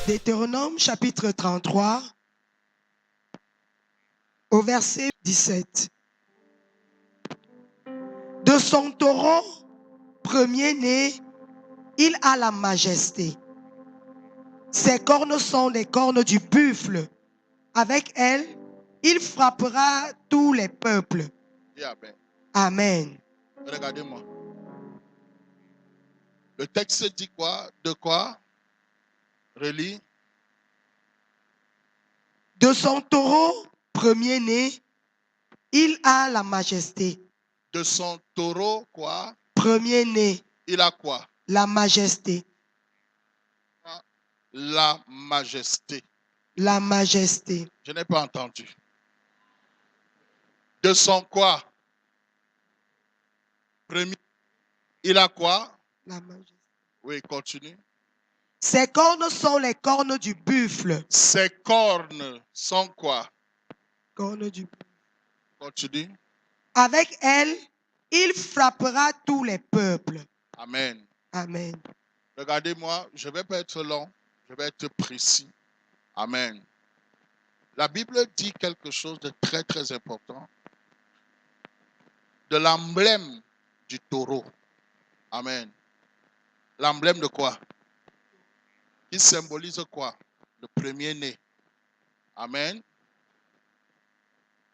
Deutéronome chapitre 33 au verset 17. De son taureau premier-né, il a la majesté. Ses cornes sont les cornes du buffle. Avec elles, il frappera tous les peuples. Amen. Amen. Regardez-moi. Le texte dit quoi? De quoi? Relis. De son taureau premier-né, il a la majesté. De son taureau, quoi? Premier-né, Il a quoi? la majesté. La majesté. La majesté. Je n'ai pas entendu. De son quoi? Premier. Il a quoi? La majesté. Oui, continue. Ses cornes sont les cornes du buffle. Ses cornes sont quoi? Cornes du buffle. Continue. Avec elles, il frappera tous les peuples. Amen. Amen. Regardez-moi, je ne vais pas être long, je vais être précis. Amen. La Bible dit quelque chose de très très important. De l'emblème du taureau. Amen. L'emblème de quoi? Qui symbolise quoi? Le premier-né. Amen.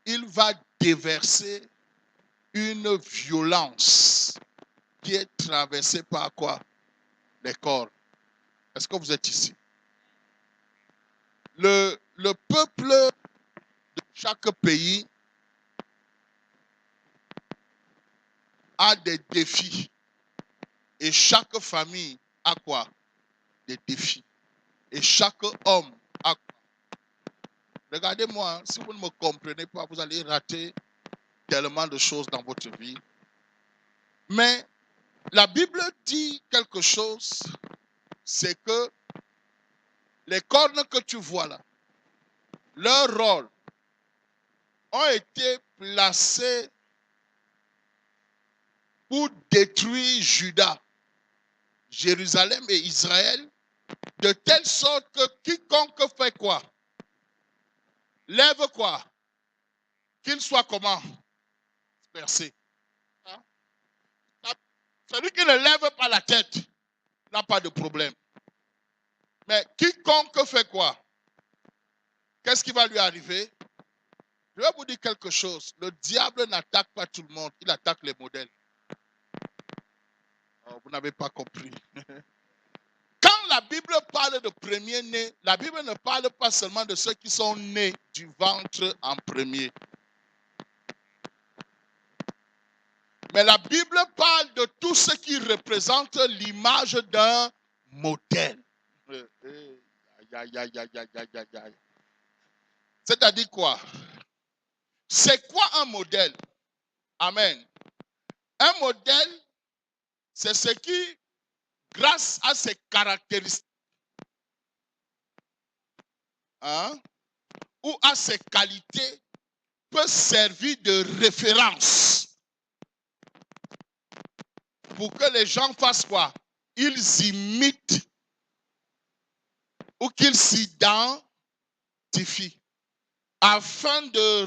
Il va déverser une violence qui est traversée par quoi? Les corps. Est-ce que vous êtes ici? Le peuple de chaque pays a des défis. Et chaque famille a quoi? Des défis. Et chaque homme a quoi? Regardez-moi, si vous ne me comprenez pas, vous allez rater tellement de choses dans votre vie. Mais la Bible dit quelque chose, c'est que les cornes que tu vois là, leur rôle ont été placés pour détruire Juda, Jérusalem et Israël, de telle sorte que quiconque fait quoi? Lève quoi? Qu'il soit comment? Dispersé. Hein? Celui qui ne lève pas la tête n'a pas de problème. Mais quiconque fait quoi? Qu'est-ce qui va lui arriver? Je vais vous dire quelque chose. Le diable n'attaque pas tout le monde, il attaque les modèles. Oh, vous n'avez pas compris. Quand la Bible parle de premier-né, la Bible ne parle pas seulement de ceux qui sont nés du ventre en premier. Mais la Bible parle de tout ce qui représente l'image d'un modèle. C'est-à-dire quoi? C'est quoi un modèle? Amen. Un modèle, c'est ce qui, grâce à ses caractéristiques, ou à ses qualités, peut servir de référence pour que les gens fassent quoi? Ils imitent ou qu'ils s'identifient afin de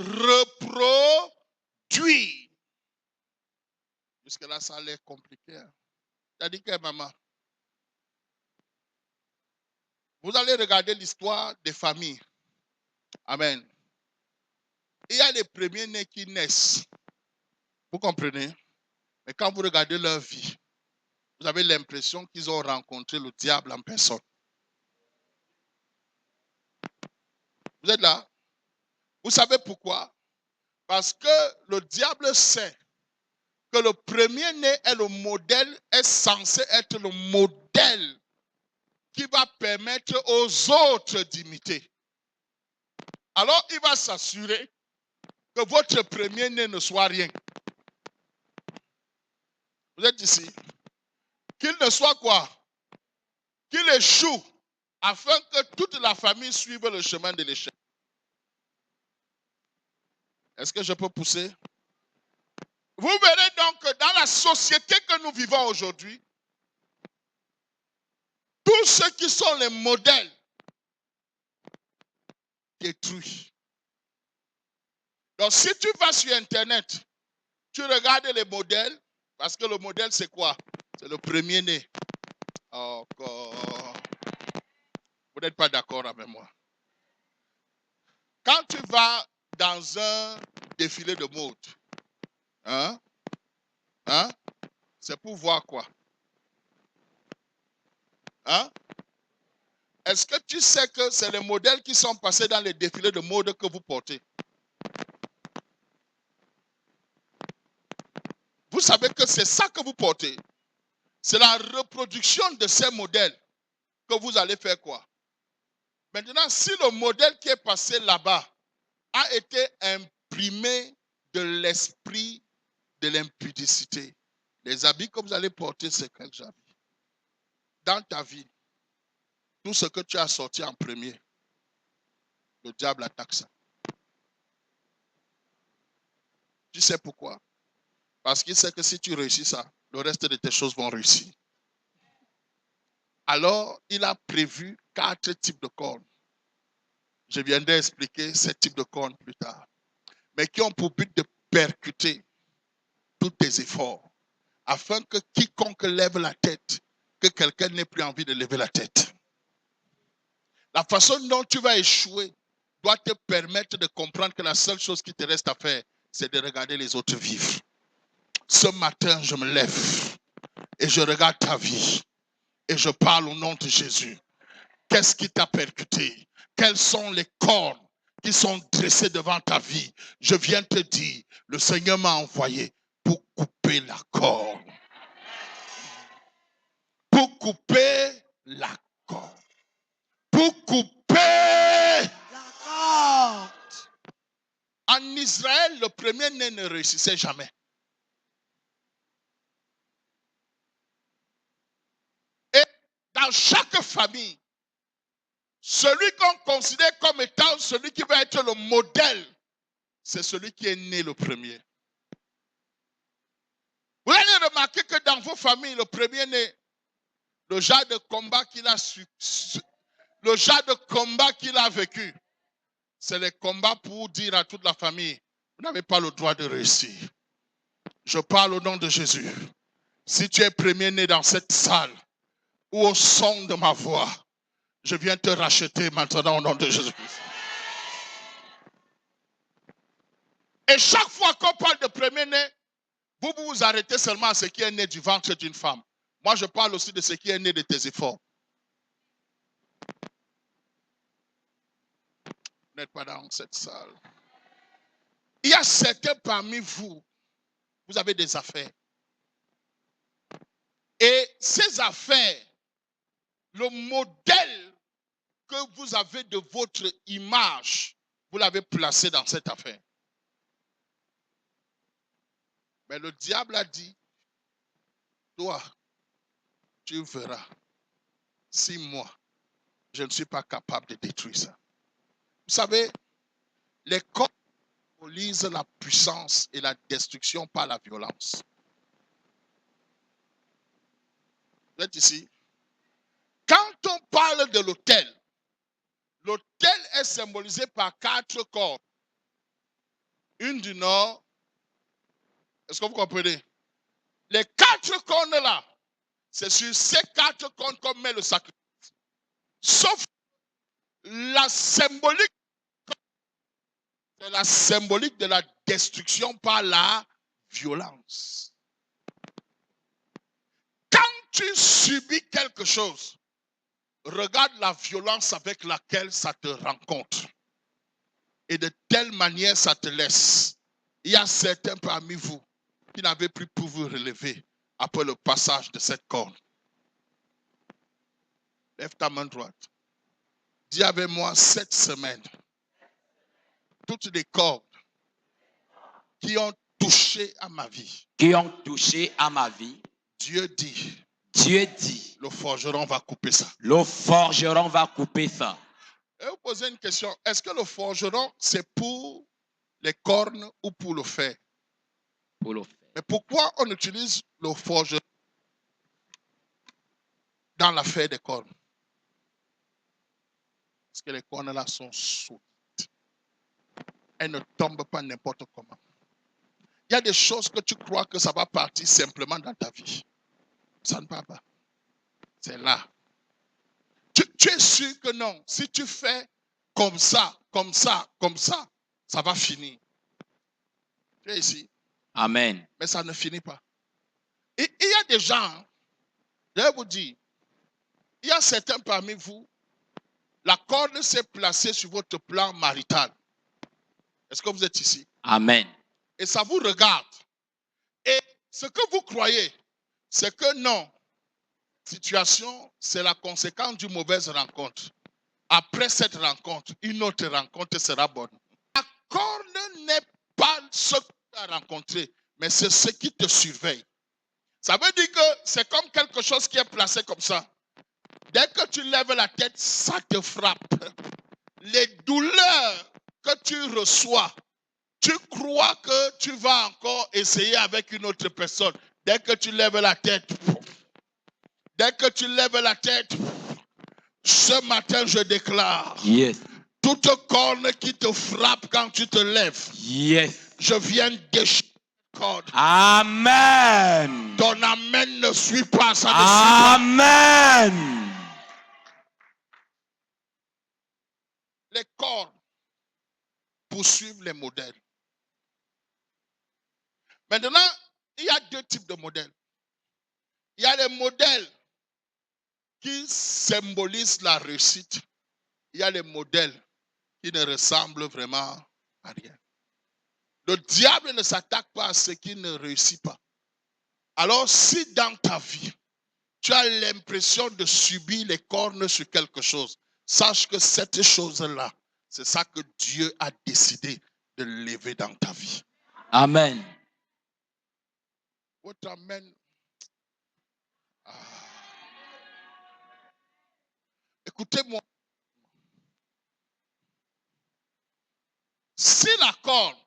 reproduire. Jusque-là, ça a l'air compliqué. Hein? T'as dit que maman? Vous allez regarder l'histoire des familles. Amen. Il y a les premiers-nés qui naissent. Vous comprenez? Mais quand vous regardez leur vie, vous avez l'impression qu'ils ont rencontré le diable en personne. Vous êtes là? Vous savez pourquoi? Parce que le diable sait que le premier-né est le modèle, est censé être le modèle qui va permettre aux autres d'imiter. Alors, il va s'assurer que votre premier-né ne soit rien. Vous êtes ici? Qu'il ne soit quoi? Qu'il échoue afin que toute la famille suive le chemin de l'échec. Est-ce que je peux pousser? Vous verrez donc que dans la société que nous vivons aujourd'hui, tous ceux qui sont les modèles détruit. Donc, si tu vas sur Internet, tu regardes les modèles, parce que le modèle, c'est quoi? C'est le premier-né. Encore. Vous n'êtes pas d'accord avec moi. Quand tu vas dans un défilé de mode, hein, c'est pour voir quoi? Hein? Est-ce que tu sais que c'est les modèles qui sont passés dans les défilés de mode que vous portez? Vous savez que c'est ça que vous portez. C'est la reproduction de ces modèles que vous allez faire quoi? Maintenant, si le modèle qui est passé là-bas a été imprimé de l'esprit de l'impudicité, les habits que vous allez porter, c'est quels habits? Dans ta vie, tout ce que tu as sorti en premier, le diable attaque ça. Tu sais pourquoi? Parce qu'il sait que si tu réussis ça, le reste de tes choses vont réussir. Alors, il a prévu 4 types de cornes. Je viendrai expliquer ces types de cornes plus tard. Mais qui ont pour but de percuter tous tes efforts, afin que quiconque lève la tête, que quelqu'un n'ait plus envie de lever la tête. La façon dont tu vas échouer doit te permettre de comprendre que la seule chose qui te reste à faire, c'est de regarder les autres vivre. Ce matin, je me lève et je regarde ta vie et je parle au nom de Jésus. Qu'est-ce qui t'a percuté? Quelles sont les cornes qui sont dressées devant ta vie? Je viens te dire, le Seigneur m'a envoyé pour couper la corne. Pour couper la corde. Pour couper La corde. En Israël, le premier-né ne réussissait jamais. Et dans chaque famille, celui qu'on considère comme étant celui qui va être le modèle, c'est celui qui est né le premier. Vous allez remarquer que dans vos familles, le premier-né, le genre de combat qu'il a vécu, c'est les combats pour dire à toute la famille, vous n'avez pas le droit de réussir. Je parle au nom de Jésus. Si tu es premier-né dans cette salle ou au son de ma voix, je viens te racheter maintenant au nom de Jésus. Et chaque fois qu'on parle de premier-né, vous vous arrêtez seulement à ce qui est né du ventre d'une femme. Moi, je parle aussi de ce qui est né de tes efforts. Vous n'êtes pas dans cette salle. Il y a certains parmi vous, vous avez des affaires. Et ces affaires, le modèle que vous avez de votre image, vous l'avez placé dans cette affaire. Mais le diable a dit, toi, tu verras, si moi, je ne suis pas capable de détruire ça. Vous savez, les corps symbolisent la puissance et la destruction par la violence. Vous êtes ici? Quand on parle de l'autel est symbolisé par 4 cordes. Une du nord. Est-ce que vous comprenez? Les 4 cornes là, c'est sur ces 4 cornes qu'on met le sacrifice. Sauf la symbolique, c'est la symbolique de la destruction par la violence. Quand tu subis quelque chose, regarde la violence avec laquelle ça te rencontre. Et de telle manière, ça te laisse. Il y a certains parmi vous qui n'avaient plus pu vous relever après le passage de cette corde. Lève ta main droite. Dis avec moi, cette semaine, toutes les cordes qui ont touché à ma vie. Dieu dit. Le forgeron va couper ça. Et vous posez une question. Est-ce que le forgeron, c'est pour les cornes ou pour le fer? Mais pourquoi on utilise le forgeron dans l'affaire des cornes? Parce que les cornes là sont sautes. elle ne tombe pas n'importe comment. Il y a des choses que tu crois que ça va partir simplement dans ta vie. Ça ne va pas. C'est là. Tu es sûr que non. Si tu fais comme ça, comme ça, comme ça, ça va finir. Tu es ici. Amen. Mais ça ne finit pas. Et il y a des gens, je vais vous dire, il y a certains parmi vous, la corde s'est placée sur votre plan marital. Est-ce que vous êtes ici? Amen. Et ça vous regarde. Et ce que vous croyez, c'est que non, situation, c'est la conséquence d'une mauvaise rencontre. Après cette rencontre, une autre rencontre sera bonne. La corde n'est pas ce que tu as rencontré, mais c'est ce qui te surveille. Ça veut dire que c'est comme quelque chose qui est placé comme ça. Dès que tu lèves la tête, ça te frappe. Les douleurs que tu reçois, tu crois que tu vas encore essayer avec une autre personne. Dès que tu lèves la tête, ce matin je déclare, Yes. toute corne qui te frappe quand tu te lèves, Yes. je viens déchirer la corde. Amen. Ton amen ne suit pas, ça ne suit pas. Amen. Les cornes poursuivent les modèles. Maintenant, il y a deux types de modèles. Il y a les modèles qui symbolisent la réussite. Il y a les modèles qui ne ressemblent vraiment à rien. Le diable ne s'attaque pas à ce qui ne réussit pas. Alors, si dans ta vie, tu as l'impression de subir les cornes sur quelque chose, sache que cette chose-là, c'est ça que Dieu a décidé de lever dans ta vie. Amen. Votre amen. Écoutez-moi. Si la corne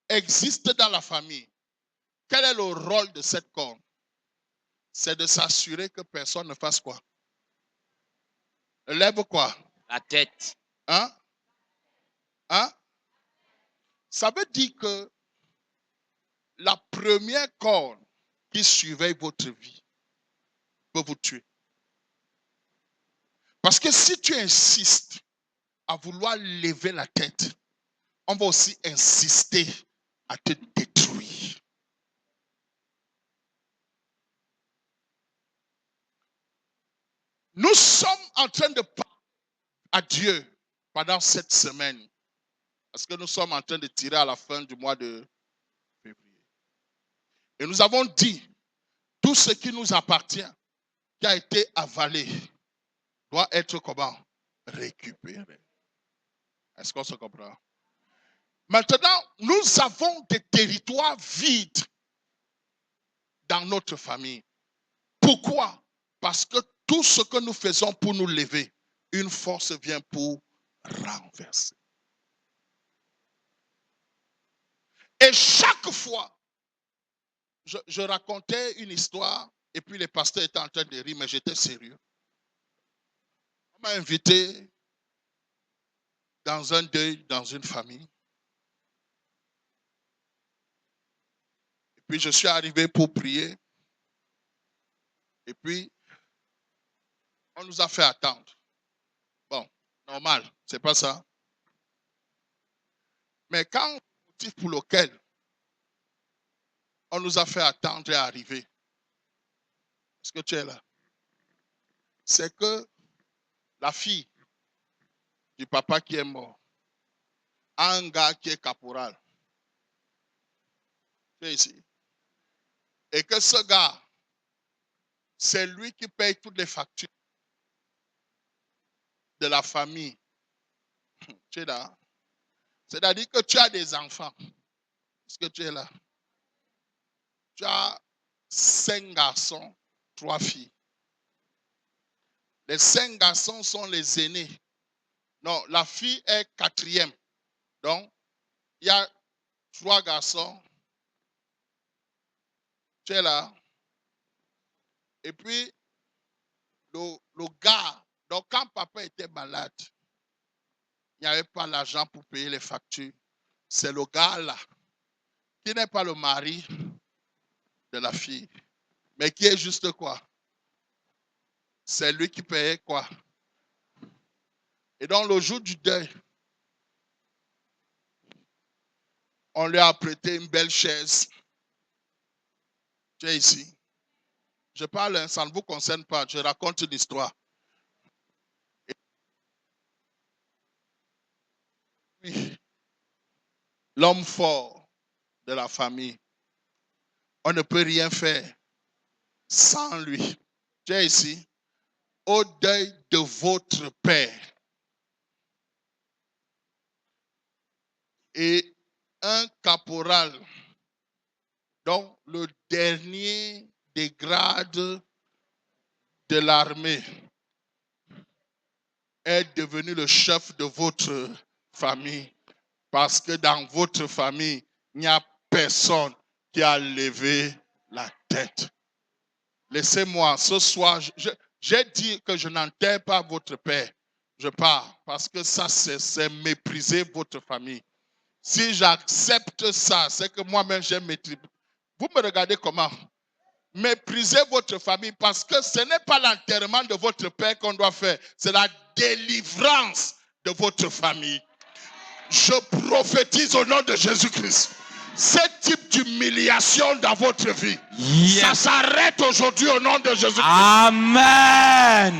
existe dans la famille, quel est le rôle de cette corne? C'est de s'assurer que personne ne fasse quoi? Lève quoi? La tête. Hein? Hein? Ça veut dire que la première corne qui surveille votre vie peut vous tuer. Parce que si tu insistes à vouloir lever la tête, on va aussi insister à te détruire. Nous sommes en train de parler à Dieu pendant cette semaine. Parce que nous sommes en train de tirer à la fin du mois de février. Et nous avons dit, tout ce qui nous appartient, qui a été avalé, doit être comment? Récupéré. Est-ce qu'on se comprend? Maintenant, nous avons des territoires vides dans notre famille. Pourquoi? Parce que tout ce que nous faisons pour nous lever, une force vient pour renverser. Et chaque fois, je racontais une histoire et puis les pasteurs étaient en train de rire, mais j'étais sérieux. On m'a invité dans un deuil, dans une famille. Et puis je suis arrivé pour prier. Et puis, on nous a fait attendre. Bon, normal, c'est pas ça. Mais quand le motif pour lequel on nous a fait attendre est arrivé, est-ce que tu es là? C'est que la fille du papa qui est mort a un gars qui est caporal. Tu es ici. Et que ce gars, c'est lui qui paye toutes les factures de la famille. Tu es là? C'est-à-dire que tu as des enfants. Est-ce que tu es là? Tu as 5 garçons, 3 filles. Les 5 garçons sont les aînés. Non, la fille est 4e. Donc, il y a 3 garçons. Tu es là? Et puis, le gars, donc quand papa était malade, il n'y avait pas l'argent pour payer les factures. c'est le gars là, qui n'est pas le mari de la fille, mais qui est juste quoi? C'est lui qui payait quoi? Et donc le jour du deuil, on lui a prêté une belle chaise. Tu es ici. Je parle, ça ne vous concerne pas, je raconte une histoire. Et puis, l'homme fort de la famille, on ne peut rien faire sans lui. Tu es ici. Au deuil de votre père. Et un caporal, donc le dernier des grades de l'armée, est devenu le chef de votre famille. Parce que dans votre famille, il n'y a personne qui a levé la tête. Laissez-moi, ce soir, j'ai dit que je n'enterre pas votre père. Je pars parce que ça, c'est mépriser votre famille. Si j'accepte ça, c'est que moi-même j'ai maîtrisé. Vous me regardez comment? Méprisez votre famille parce que ce n'est pas l'enterrement de votre père qu'on doit faire. C'est la délivrance de votre famille. Je prophétise au nom de Jésus-Christ. Ce type d'humiliation dans votre vie, ça s'arrête aujourd'hui au nom de Jésus-Christ. Amen.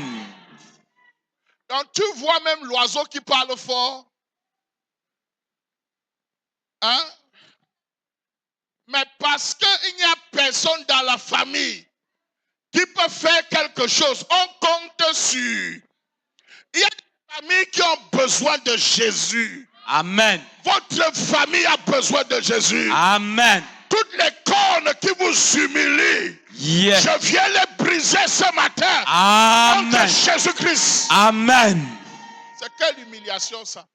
Donc tu vois même l'oiseau qui parle fort. Hein? Mais parce qu'il n'y a personne dans la famille qui peut faire quelque chose, on compte sur. Il y a des familles qui ont besoin de Jésus. Amen. Votre famille a besoin de Jésus. Amen. Toutes les cornes qui vous humilient, je viens les briser ce matin. Amen. Au nom de Jésus-Christ. Amen. C'est quelle humiliation ça?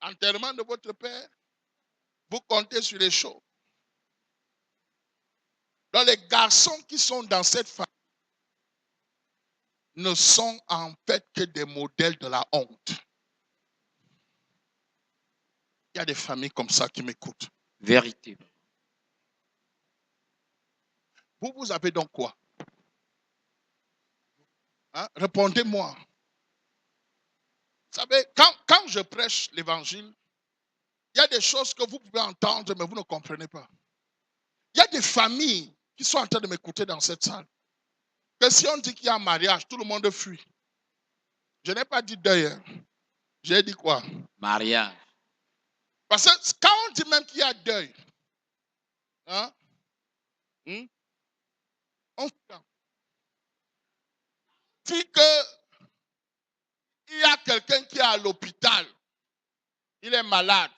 Enterrement de votre père, vous comptez sur les choses. Donc les garçons qui sont dans cette famille ne sont en fait que des modèles de la honte. Il y a des familles comme ça qui m'écoutent. Vérité. Vous avez donc quoi? Hein? Répondez-moi. Vous savez, quand je prêche l'évangile, il y a des choses que vous pouvez entendre, mais vous ne comprenez pas. Il y a des familles qui sont en train de m'écouter dans cette salle. Que si on dit qu'il y a un mariage, tout le monde fuit. Je n'ai pas dit deuil. Hein. J'ai dit quoi? Mariage. Parce que quand on dit même qu'il y a deuil, hein, on dit qu'il y a quelqu'un qui est à l'hôpital, il est malade,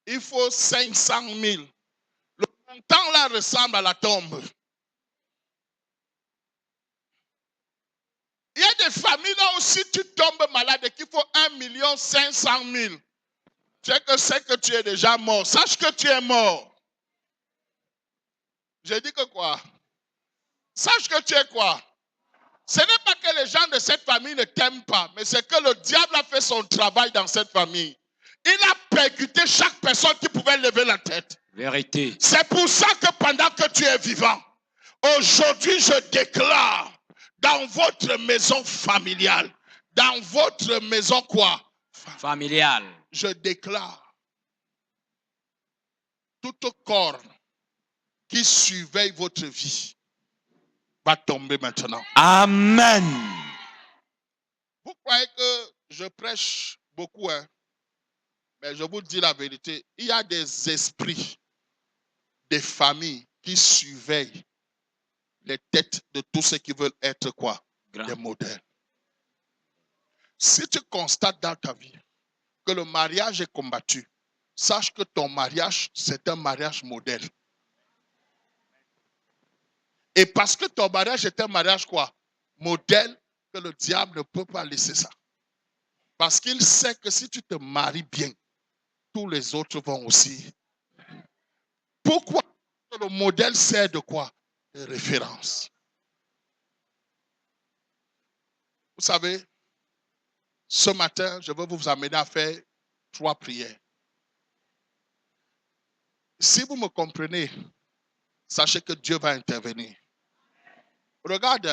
il faut 500 000. Le montant là ressemble à la tombe. Il y a des familles là où si tu tombes malade et qu'il faut 1 500 000, tu sais que c'est que tu es déjà mort. Sache que tu es mort. J'ai dit que quoi? Sache que tu es quoi? Ce n'est pas que les gens de cette famille ne t'aiment pas, mais c'est que le diable a fait son travail dans cette famille. Il a percuté chaque personne qui pouvait lever la tête. Vérité. C'est pour ça que pendant que tu es vivant, aujourd'hui je déclare dans votre maison familiale, dans votre maison quoi? Familiale. Je déclare toute corne qui surveille votre vie va tomber maintenant. Amen. Vous croyez que je prêche beaucoup, hein? Mais je vous dis la vérité, il y a des esprits, des familles qui surveillent les têtes de tous ceux qui veulent être quoi? Des modèles. Si tu constates dans ta vie que le mariage est combattu, sache que ton mariage, c'est un mariage modèle. Et parce que ton mariage est un mariage quoi? Modèle, que le diable ne peut pas laisser ça. Parce qu'il sait que si tu te maries bien, tous les autres vont aussi. Pourquoi? Le modèle sert de quoi? De référence. Vous savez, Ce matin, je veux vous amener à faire 3 prières. Si vous me comprenez, sachez que Dieu va intervenir. Regarde,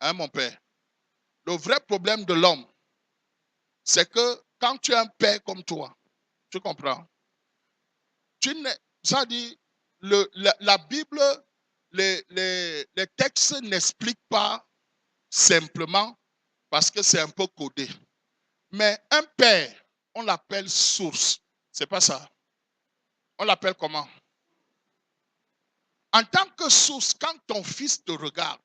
hein, mon père, le vrai problème de l'homme, c'est que quand tu es un père comme toi, tu comprends, ça dit, la Bible, les textes n'expliquent pas simplement parce que c'est un peu codé. Mais un père, on l'appelle source. C'est pas ça. On l'appelle comment? En tant que source, quand ton fils te regarde,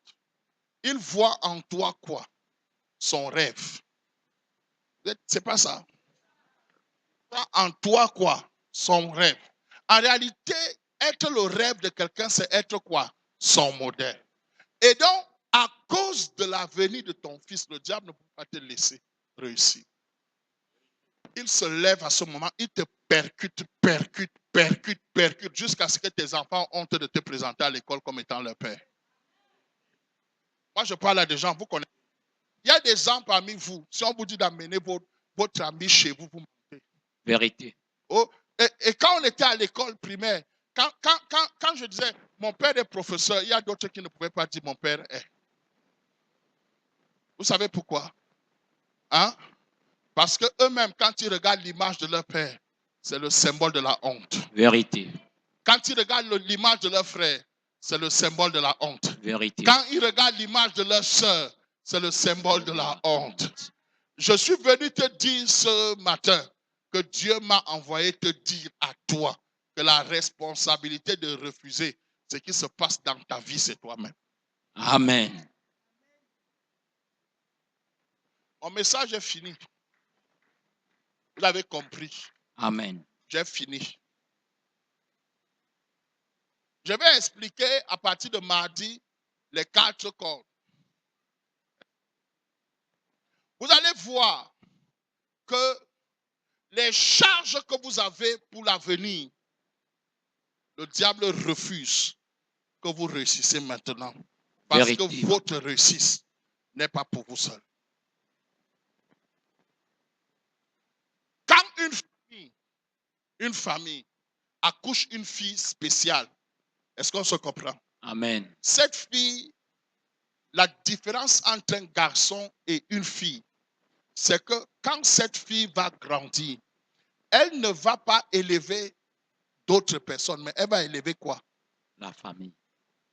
il voit en toi quoi? Son rêve. C'est pas ça. Il voit en toi quoi? Son rêve. En réalité, être le rêve de quelqu'un, c'est être quoi? Son modèle. Et donc, à cause de la venue de ton fils, le diable ne peut pas te laisser réussir. Il se lève à ce moment, il te percute, jusqu'à ce que tes enfants ont honte de te présenter à l'école comme étant leur père. Moi, je parle à des gens, vous connaissez. Il y a des gens parmi vous, si on vous dit d'amener votre ami chez vous, vous mentez. Vérité. Oh, et quand on était à l'école primaire, quand je disais, mon père est professeur, il y a d'autres qui ne pouvaient pas dire mon père est. Vous savez pourquoi? Hein? Parce qu'eux-mêmes, quand ils regardent l'image de leur père, c'est le symbole de la honte. Vérité. Quand ils regardent l'image de leur frère, c'est le symbole de la honte. Vérité. Quand ils regardent l'image de leur soeur, c'est le symbole de la honte. Je suis venu te dire ce matin que Dieu m'a envoyé te dire à toi que la responsabilité de refuser ce qui se passe dans ta vie, c'est toi-même. Amen. Mon message est fini. Vous l'avez compris. Amen. J'ai fini. Je vais expliquer à partir de mardi les 4 cordes. Vous allez voir que les charges que vous avez pour l'avenir, le diable refuse que vous réussissez maintenant. Parce Vérité. que votre réussite n'est pas pour vous seul. Quand une famille accouche une fille spéciale, est-ce qu'on se comprend? Amen. Cette fille, la différence entre un garçon et une fille, c'est que quand cette fille va grandir, elle ne va pas élever d'autres personnes, mais elle va élever quoi? La famille.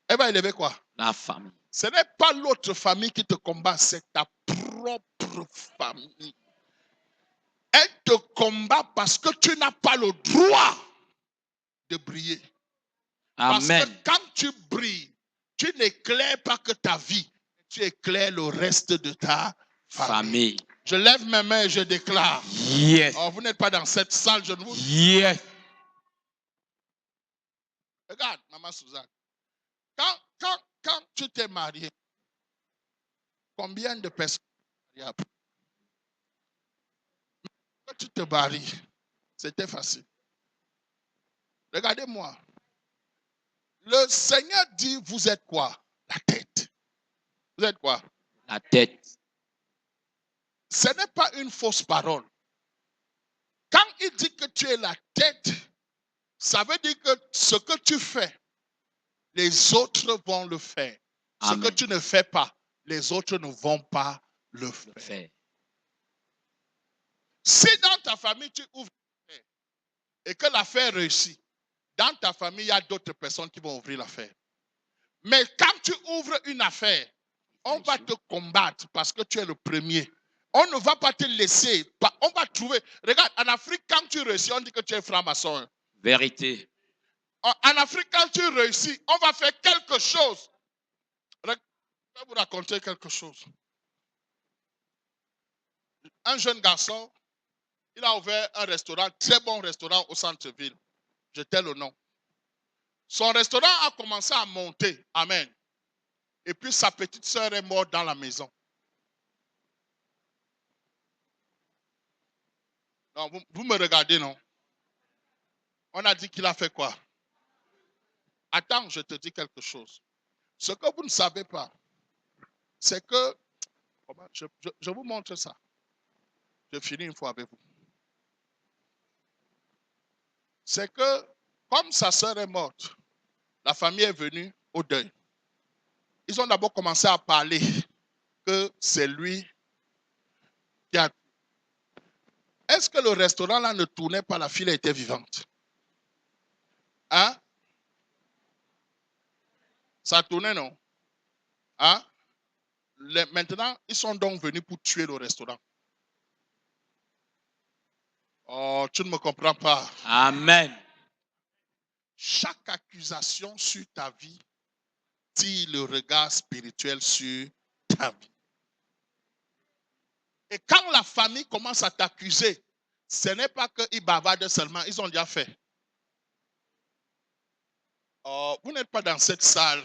Elle va élever quoi? La famille. Ce n'est pas l'autre famille qui te combat, c'est ta propre famille. Elle te combat parce que tu n'as pas le droit de briller. Parce Amen. que quand tu brilles, tu n'éclaires pas que ta vie, tu éclaires le reste de ta famille. Je lève mes mains et je déclare. Yes. Oh, vous n'êtes pas dans cette salle, je ne vous... Yes. Regarde, maman Suzanne. Quand tu t'es marié, combien de personnes mariables? Quand tu te maries, c'était facile. Regardez-moi. Le Seigneur dit, vous êtes quoi? La tête. Vous êtes quoi? La tête. Ce n'est pas une fausse parole. Quand il dit que tu es la tête, ça veut dire que ce que tu fais, les autres vont le faire. Amen. Ce que tu ne fais pas, les autres ne vont pas le faire. Si dans ta famille, tu ouvres l'affaire et que l'affaire réussit, dans ta famille, il y a d'autres personnes qui vont ouvrir l'affaire. Mais quand tu ouvres une affaire, on va te combattre parce que tu es le premier. On ne va pas te laisser. On va trouver. Regarde, en Afrique, quand tu réussis, on dit que tu es franc-maçon. Vérité. En Afrique, quand tu réussis, on va faire quelque chose. Je vais vous raconter quelque chose. Un jeune garçon, il a ouvert un restaurant, très bon restaurant au centre-ville. Je tais le nom. Son restaurant a commencé à monter. Amen. Et puis sa petite sœur est morte dans la maison. Non, vous me regardez, non? On a dit qu'il a fait quoi? Attends, je te dis quelque chose. Ce que vous ne savez pas, c'est que, je vous montre ça. Je finis une fois avec vous. C'est que, comme sa sœur est morte, la famille est venue au deuil. Ils ont d'abord commencé à parler que c'est lui qui a... Est-ce que le restaurant là ne tournait pas, la fille était vivante? Hein? Ça tournait, non? Hein? Maintenant, ils sont donc venus pour tuer le restaurant. Oh, tu ne me comprends pas. Amen. Chaque accusation sur ta vie tire le regard spirituel sur ta vie. Et quand la famille commence à t'accuser, ce n'est pas qu'ils bavardent seulement, ils ont déjà fait. Oh, vous n'êtes pas dans cette salle.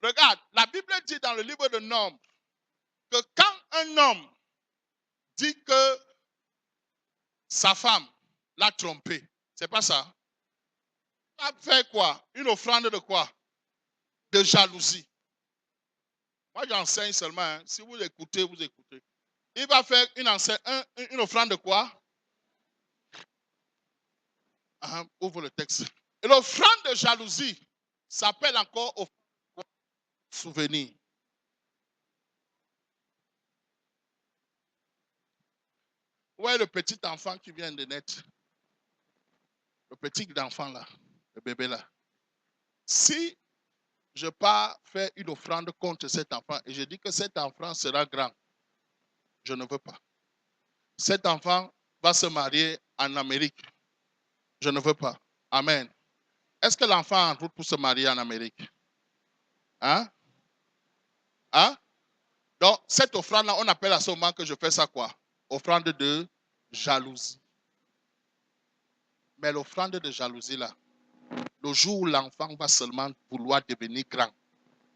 Regarde, la Bible dit dans le livre de Nombres que quand un homme dit que sa femme l'a trompé, c'est pas ça. Il va faire quoi? Une offrande de quoi? De jalousie. Moi, j'enseigne seulement. Hein. Si vous écoutez, vous écoutez. Il va faire une offrande de quoi? Ouvre le texte. Et l'offrande de jalousie s'appelle encore offrande de souvenir. Ouais, le petit enfant qui vient de naître. Le petit enfant là. Le bébé là. Si je pars faire une offrande contre cet enfant et je dis que cet enfant sera grand, je ne veux pas. Cet enfant va se marier en Amérique. Je ne veux pas. Amen. Est-ce que l'enfant est en route pour se marier en Amérique? Hein? Hein? Donc, cette offrande-là, on appelle à ce moment que je fais ça quoi? Offrande de jalousie. Mais l'offrande de jalousie, là, le jour où l'enfant va seulement vouloir devenir grand,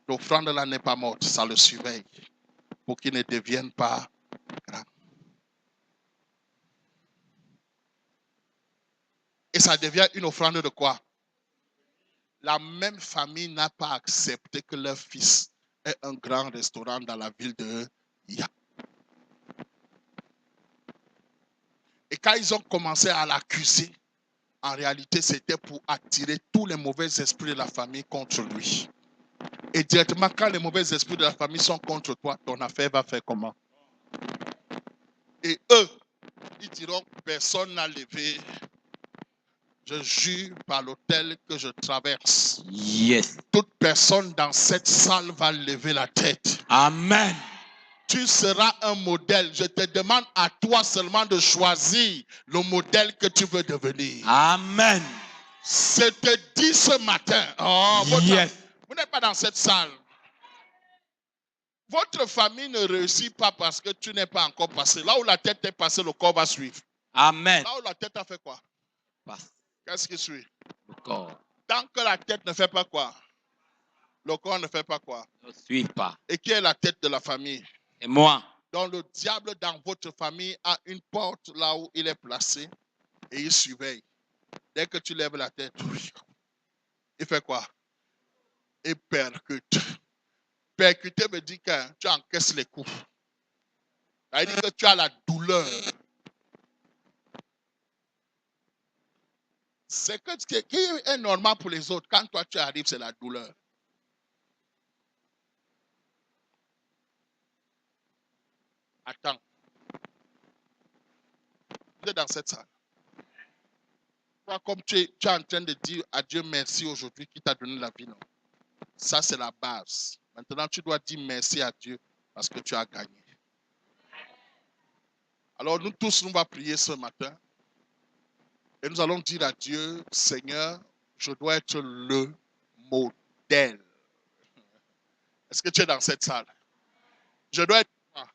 l'offrande-là n'est pas morte, ça le surveille pour qu'il ne devienne pas grand. Et ça devient une offrande de quoi? La même famille n'a pas accepté que leur fils ait un grand restaurant dans la ville de Ya. Et quand ils ont commencé à l'accuser, en réalité, c'était pour attirer tous les mauvais esprits de la famille contre lui. Et directement, quand les mauvais esprits de la famille sont contre toi, ton affaire va faire comment? Et eux, ils diront, personne n'a levé. Je jure par l'autel que je traverse. Yes. Toute personne dans cette salle va lever la tête. Amen. Tu seras un modèle. Je te demande à toi seulement de choisir le modèle que tu veux devenir. Amen. Je te dis ce matin, Yes. vous n'êtes pas dans cette salle. Votre famille ne réussit pas parce que tu n'es pas encore passé. Là où la tête est passée, le corps va suivre. Amen. Là où la tête a fait quoi? Passe Qu'est-ce qui suit? le corps. Tant que la tête ne fait pas quoi? Le corps ne fait pas quoi? Ne suive pas. Et qui est la tête de la famille? Et moi. Donc le diable dans votre famille a une porte là où il est placé et il surveille. Dès que tu lèves la tête, il fait quoi? Il percute. Percuter me dit que tu encaisses les coups. Ça veut dire que tu as la douleur. C'est que ce qui est normal pour les autres. Quand toi tu arrives, c'est la douleur. Attends. Vous êtes dans cette salle. Toi, comme tu es en train de dire à Dieu merci aujourd'hui qui t'a donné la vie, non? Ça, c'est la base. Maintenant, tu dois dire merci à Dieu parce que tu as gagné. Alors, nous tous, nous allons prier ce matin. Et nous allons dire à Dieu, Seigneur, je dois être le modèle. Est-ce que tu es dans cette salle? Je dois être quoi?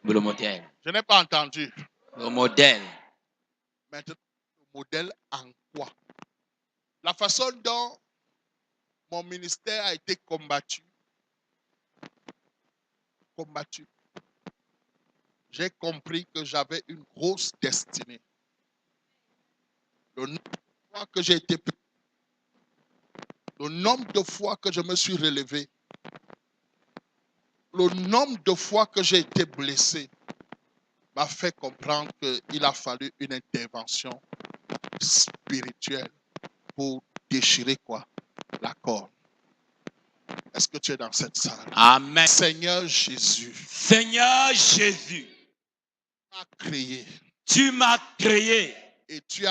Le modèle. Je n'ai pas entendu. Le modèle. Maintenant, le modèle en quoi? La façon dont mon ministère a été combattu. J'ai compris que j'avais une grosse destinée. Le nombre de fois que j'ai été petit, le nombre de fois que je me suis relevé, le nombre de fois que j'ai été blessé, m'a fait comprendre qu'il a fallu une intervention spirituelle pour déchirer quoi? La corde. Est-ce que tu es dans cette salle? Amen. Seigneur Jésus, Seigneur Jésus, tu m'as créé tu m'as créé et tu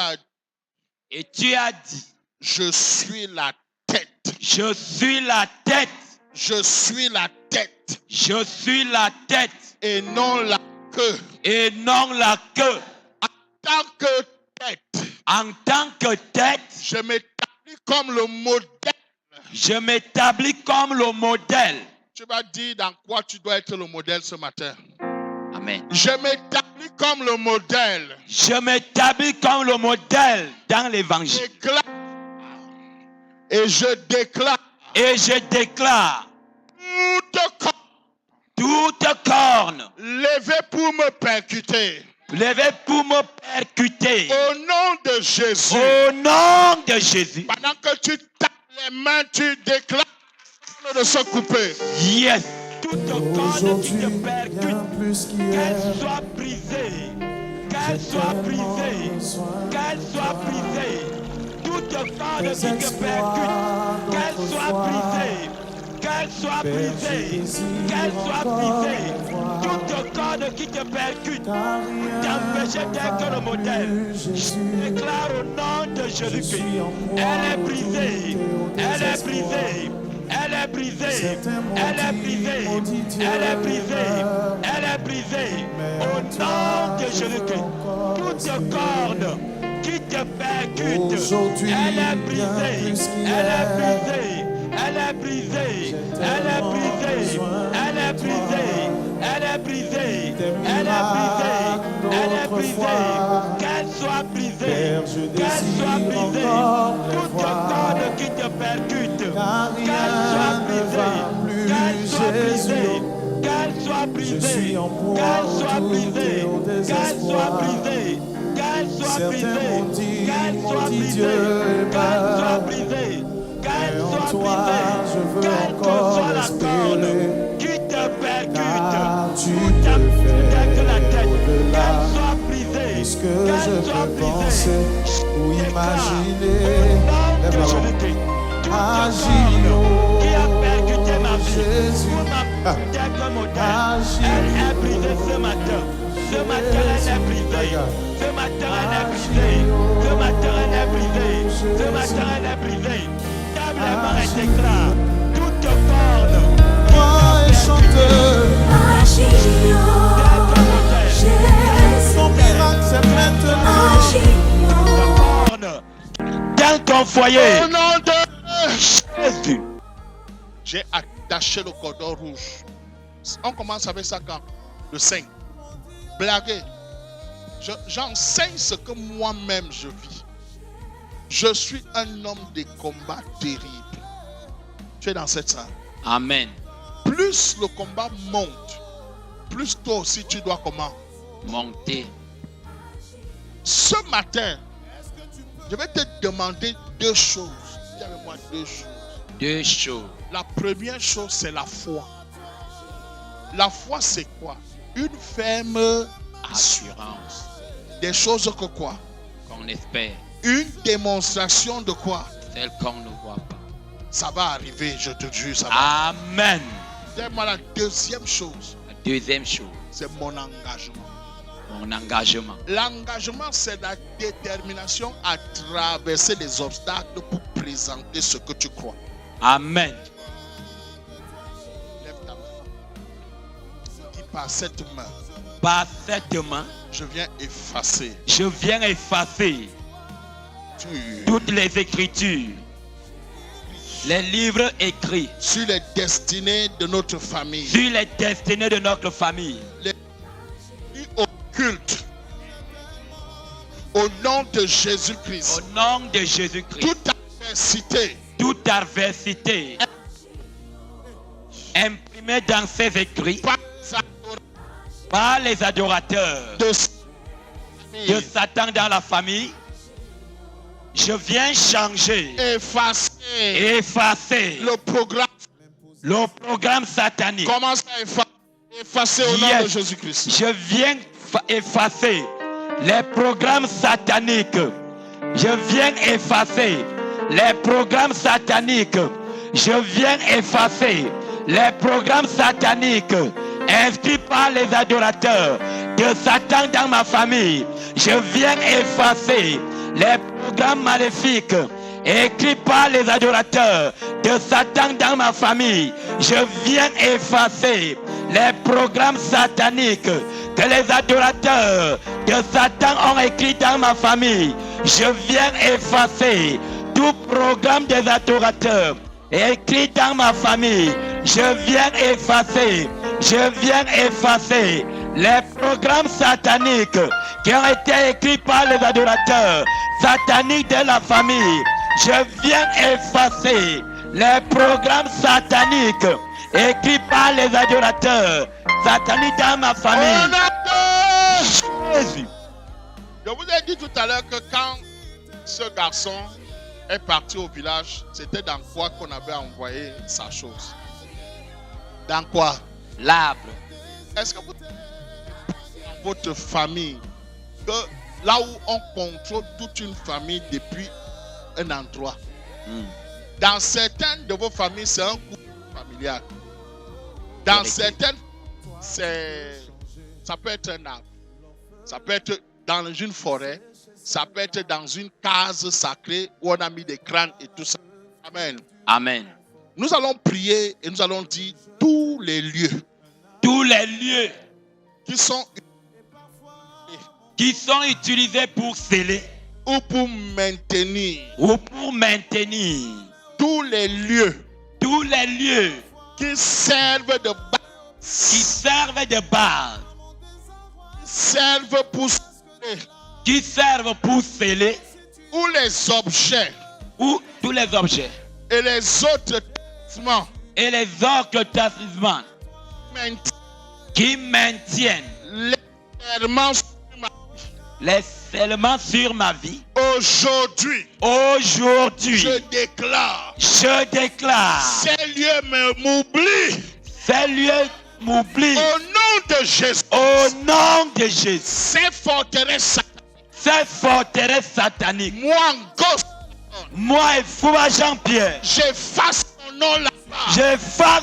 as dit, je suis la tête. je suis la tête, Je suis la tête je suis la tête et non la queue. et non la queue. Tant que tête, En tant que tête, je m'établis comme le modèle. je m'établis comme le modèle. Tu vas dire dans quoi tu dois être le modèle ce matin. Amen. Je m'établis comme le modèle. Je m'établis comme le modèle dans l'évangile. Et je déclare Et je déclare toute corne levée pour me percuter. levée pour me percuter. Au nom de Jésus. Au nom de Jésus. Pendant que tu tapes les mains, tu déclares de se couper. Yes. Toute corne qui te Aujourd'hui, percute, bien plus qu'elle qu'hier, soit brisée. Qu'elle soit brisée. Qu'elle soit brisée. Toute corde qui te percute, qu'elle soit brisée. Qu'elle soit brisée. Qu'elle soit brisée. Toute corde qui te percute, t'empêcher d'être le modèle. Je déclare au nom de Jésus-Christ. Elle est brisée. Elle est brisée. Elle est brisée. Elle est brisée. Elle est brisée. Elle est brisée. Au nom de Jésus-Christ. Toute corde qui te percute, elle est brisée. Elle est brisée. Elle est brisée. Elle est brisée. Elle est brisée. Elle est brisée. Elle est brisée. Elle est brisée. Qu'elle soit brisée. Qu'elle soit brisée. Toute corde qui te percute, qu'elle soit brisée. Qu'elle soit brisée. Qu'elle soit brisée. Qu'elle soit brisée. Qu'elle soit brisée. Qu'elle soit brisée. Qu'elle soit brisée. Qu'elle soit brisée. Qu'elle soit brisée. Quelle que soit la corde qui te percute, ou t'affecte la tête, qu'elle soit brisée. ce que Qu'elle je soit peux brisée. penser ou imaginer. Au nom de Lève la main. Jésus-Christ, toute Agis, corde qui a percuté ma vie, Jésus. pour m'affecter comme modèle, Agis, elle est brisée ce matin. Ce matin, elle est brisée. Ce matin, elle est brisée. Ce matin, elle est brisée. Ce matin, elle est brisée. Table les mains et déclare toute corde Moi et chanteur, ton miracle c'est maintenant. dans ton foyer. Au nom de Jésus. j'ai attaché le cordon rouge. On commence avec ça quand? Le 5. Blaguer. J'enseigne ce que moi-même je vis. Je suis un homme de combat terrible. Tu es dans cette salle. Amen. Plus le combat monte, plus toi aussi tu dois comment? Montez. Ce matin, je vais te demander deux choses. Dis avec moi deux choses. Deux choses. La première chose, c'est la foi. La foi, c'est quoi? Une ferme Assurance. des choses que quoi? Qu'on espère. Une démonstration de quoi? Celle qu'on ne voit pas. Ça va arriver, je te jure, ça va. Amen. Dis-moi la deuxième chose, La deuxième chose, c'est mon engagement. mon engagement. L'engagement, c'est la détermination à traverser les obstacles pour présenter ce que tu crois. Amen. Lève ta main. Dis par cette main, Par cette main, je viens effacer je viens effacer toutes les écritures, les livres écrits sur les destinées de notre famille, sur les destinées de notre famille. les vies occultes. Au nom de Jésus-Christ, Au nom de Jésus-Christ, toute adversité toute adversité imprimée dans ces écrits par les adorateurs de Satan dans la famille, je viens changer, effacer le programme satanique. commence à effacer au nom de Jésus-Christ. Je viens effacer les programmes sataniques. Je viens effacer les programmes sataniques. Je viens effacer les programmes sataniques inscrits par les adorateurs de Satan dans ma famille. Je viens effacer les programmes maléfiques écrits par les adorateurs de Satan dans ma famille. Je viens effacer les programmes sataniques que les adorateurs de Satan ont écrits dans ma famille. Je viens effacer tout programme des adorateurs écrit dans ma famille. Je viens effacer les programmes sataniques qui ont été écrits par les adorateurs sataniques de la famille. Je viens effacer les programmes sataniques écrits par les adorateurs sataniques dans ma famille. Jésus. Je vous ai dit tout à l'heure que quand ce garçon est parti au village, c'était dans quoi qu'on avait envoyé sa chose? Dans quoi? L'arbre. Est-ce que vous, dans votre famille, que là où on contrôle toute une famille depuis un endroit, dans certaines de vos familles, c'est un couple familial. Dans certaines, ça peut être un arbre. Ça peut être dans une forêt. Ça peut être dans une case sacrée où on a mis des crânes et tout ça. Amen. Amen. Nous allons prier et nous allons dire tous les lieux. Tous les lieux qui sont utilisés pour sceller ou pour maintenir. Tous les lieux qui servent de base. Servent pour sceller. Ou les objets. Ou tous les objets. Et les autres tassements. Qui maintiennent les serments sur ma vie. Aujourd'hui, je déclare, ces lieux m'oublient. Au nom de Jésus. Ces forteresses sataniques. Moi, et Fouba Jean-Pierre. J'efface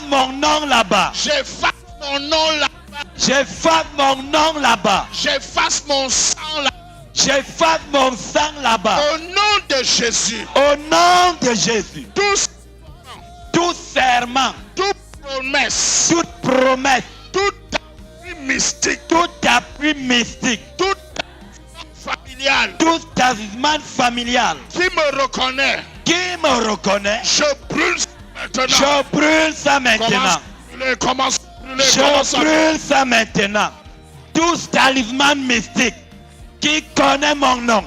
mon nom là-bas. J'efface mon nom là-bas. J'efface mon sang là-bas. J'efface mon sang là-bas. Au nom de Jésus. Tout serment. Toute promesse. Tout appui mystique. Tout familial. Qui me reconnaît. Je brûle ça maintenant. Je brûle ça maintenant. Tout talisman mystique qui connaît mon nom.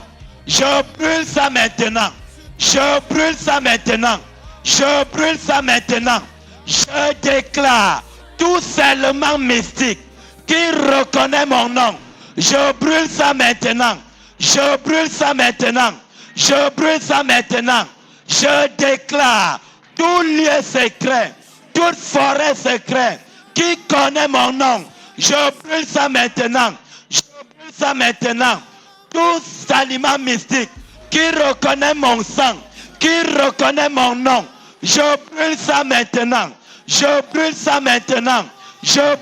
Je brûle ça maintenant. Je déclare tout seulement mystique qui reconnaît mon nom. Je brûle ça maintenant. Je déclare tout lieu secret, toute forêt secrète qui connaît mon nom. Je brûle ça maintenant. Tout aliment mystique qui reconnaît mon sang, qui reconnaît mon nom. Je brûle ça maintenant. Je brûle ça maintenant. Je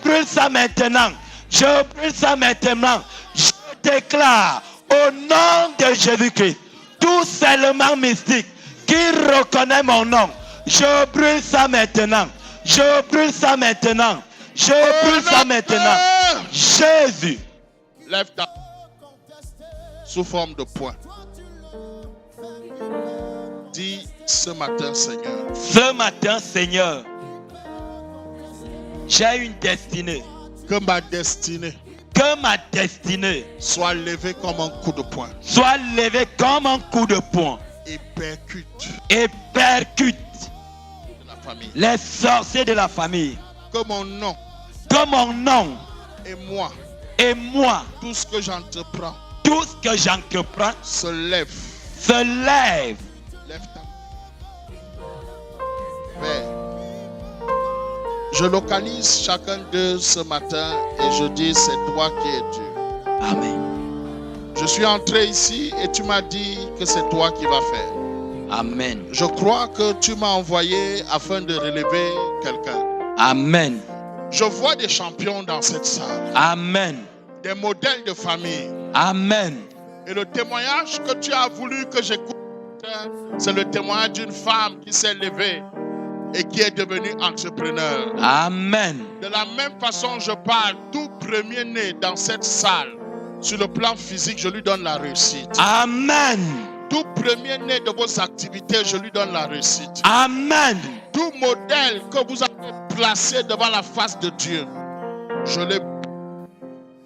déclare au nom de Jésus-Christ tout seulement mystique qui reconnaît mon nom. Je brûle ça maintenant. Jésus. Lève ta sous forme de poing. Dis ce matin, Seigneur. J'ai une destinée. Que ma destinée soit levée comme un coup de poing. Et percute les sorciers de la famille. Que mon nom et moi tout ce que j'entreprends se lève. Lève ta Père. Je localise chacun d'eux ce matin et je dis c'est toi qui es Dieu. Amen. Je suis entré ici et tu m'as dit que c'est toi qui vas faire. Amen. Je crois que tu m'as envoyé afin de relever quelqu'un. Amen. Je vois des champions dans cette salle, Amen. des modèles de famille. Amen. Et le témoignage que tu as voulu que j'écoute, c'est le témoignage d'une femme qui s'est levée et qui est devenue entrepreneur. Amen. De la même façon, je parle, tout premier-né dans cette salle, sur le plan physique, je lui donne la réussite. Amen. Tout premier-né de vos activités, je lui donne la réussite. Amen. Tout modèle que vous avez placé devant la face de Dieu, je l'ai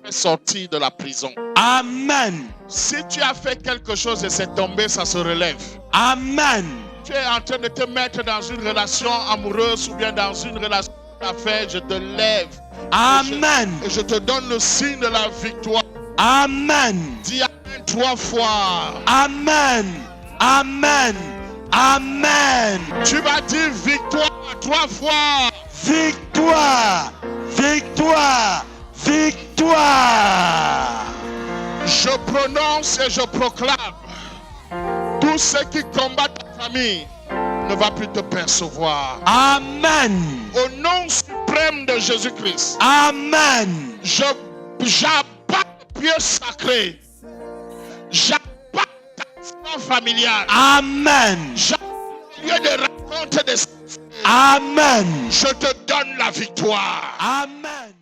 fait sortir de la prison. Amen. Si tu as fait quelque chose et c'est tombé, ça se relève. Amen. Tu es en train de te mettre dans une relation amoureuse ou bien dans une relation d'affaires, je te lève. Amen. Et je te donne le signe de la victoire. Amen. Dis Amen 3 fois. Amen. Amen. Amen. Tu vas dire victoire 3 fois. Victoire. Victoire. Victoire. Je prononce et je proclame. Tous ceux qui combattent ta famille ne va plus te percevoir. Amen. Au nom suprême de Jésus-Christ. Amen. J'abat le pied sacré. J'abat ta foi familiale. Amen. J'abat le lieu de rencontre des... Amen. Je te donne la victoire. Amen.